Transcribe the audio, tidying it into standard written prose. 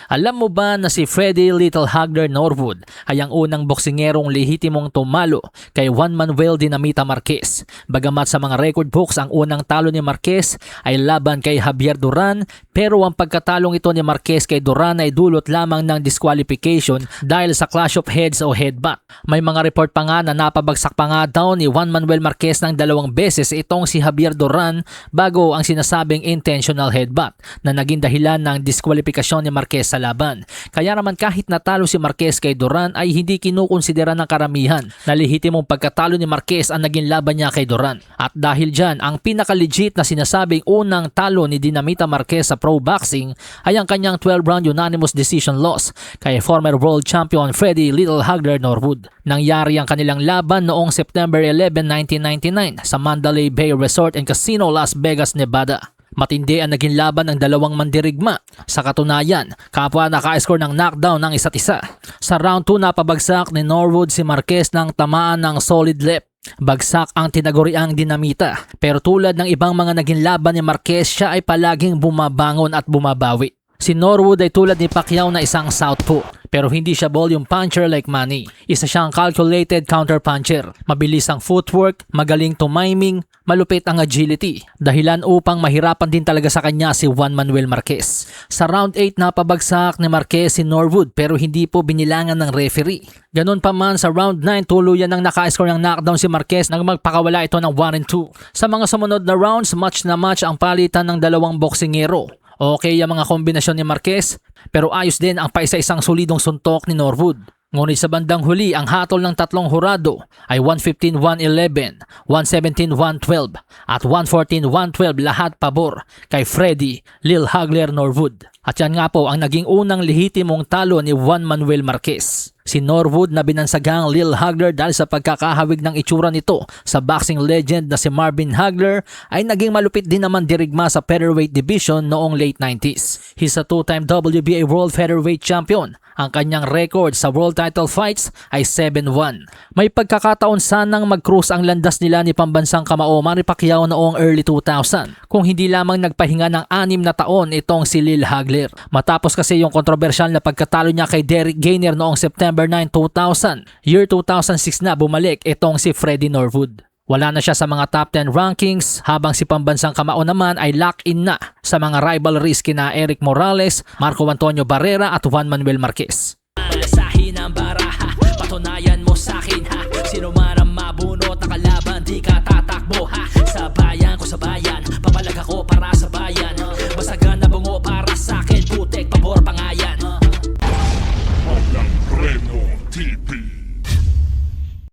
Alam mo ba na si Freddie Little Hagler Norwood ay ang unang boksingerong lehitimong tumalo kay Juan Manuel Dinamita Marquez? Bagamat sa mga record books ang unang talo ni Marquez ay laban kay Javier Duran, pero ang pagkatalong ito ni Marquez kay Duran ay dulot lamang ng disqualification dahil sa clash of heads o headbutt. May mga report pa nga na napabagsak pa nga daw ni Juan Manuel Marquez ng 2 beses itong si Javier Duran bago ang sinasabing intentional headbutt na naging dahilan ng diskwalifikasyon ni Marquez sa laban. Kaya naman kahit natalo si Marquez kay Duran ay hindi kinukonsidera ng karamihan na lehitimong pagkatalo ni Marquez ang naging laban niya kay Duran. At dahil dyan, ang pinaka-legit na sinasabing unang talo ni Dinamita Marquez sa pro boxing ay ang kanyang 12-round unanimous decision loss kay former world champion Freddie Little Hagler Norwood. Nangyari ang kanilang laban noong September 11, 1999 sa Mandalay Bay Resort and Casino, Las Vegas, Nevada. Matindi ang naging laban ng dalawang mandirigma. Sa katunayan, kapwa naka-score ng knockdown ng isa't isa. Sa round 2 napabagsak ni Norwood si Marquez ng tamaan ng solid left. Bagsak ang tinaguriang Dinamita. Pero tulad ng ibang mga naging laban ni Marquez, siya ay palaging bumabangon at bumabawi. Si Norwood ay tulad ni Pacquiao na isang southpaw, pero hindi siya volume puncher like Manny. Isa siyang calculated counter puncher. Mabilis ang footwork, magaling tumiming, malupit ang agility. Dahilan upang mahirapan din talaga sa kanya si Juan Manuel Marquez. Sa round 8 napabagsak ni Marquez si Norwood pero hindi po binilangan ng referee. Ganun pa man sa round 9 tuluyan ng naka-score ng knockdown si Marquez nang magpakawala ito ng 1-2. Sa mga sumunod na rounds, match na match ang palitan ng dalawang boksingero. Okay ang mga kombinasyon ni Marquez, pero ayos din ang paisa-isang solidong suntok ni Norwood. Ngunit sa bandang huli, ang hatol ng tatlong hurado ay 115-111, 117-112 at 114-112 lahat pabor kay Freddie Lil Hagler Norwood. At yan nga po ang naging unang lehitimong talo ni Juan Manuel Marquez. Si Norwood na binansagang Lil Hagler dahil sa pagkakahawig ng itsura nito sa boxing legend na si Marvin Hagler ay naging malupit din naman dirigma sa featherweight division noong late 90s. He's a 2-time WBA World Featherweight Champion. Ang kanyang record sa world title fights ay 7-1. May pagkakataon sanang mag-cruise ang landas nila ni pambansang kamao Manny Pacquiao noong early 2000 kung hindi lamang nagpahinga ng 6 na taon itong si Lil Hagler. Matapos kasi yung kontrobersyal na pagkatalo niya kay Derrick Gainer noong September 9, 2000. Year 2006 na bumalik itong si Freddie Norwood. Wala na siya sa mga top 10 rankings habang si pambansang kamao naman ay lock-in na sa mga rivalries kina Eric Morales, Marco Antonio Barrera at Juan Manuel Marquez. Sa hinang baraha, patunayan mo sa akin ha. Sino man ang mabunot na kalaban, di ka tatakbo ha. Sa bayan ko sa bayan, papalag ako para sa bayan. Basagan na bungo para sa akin, putek pabor pangayan. Walang Reno TV.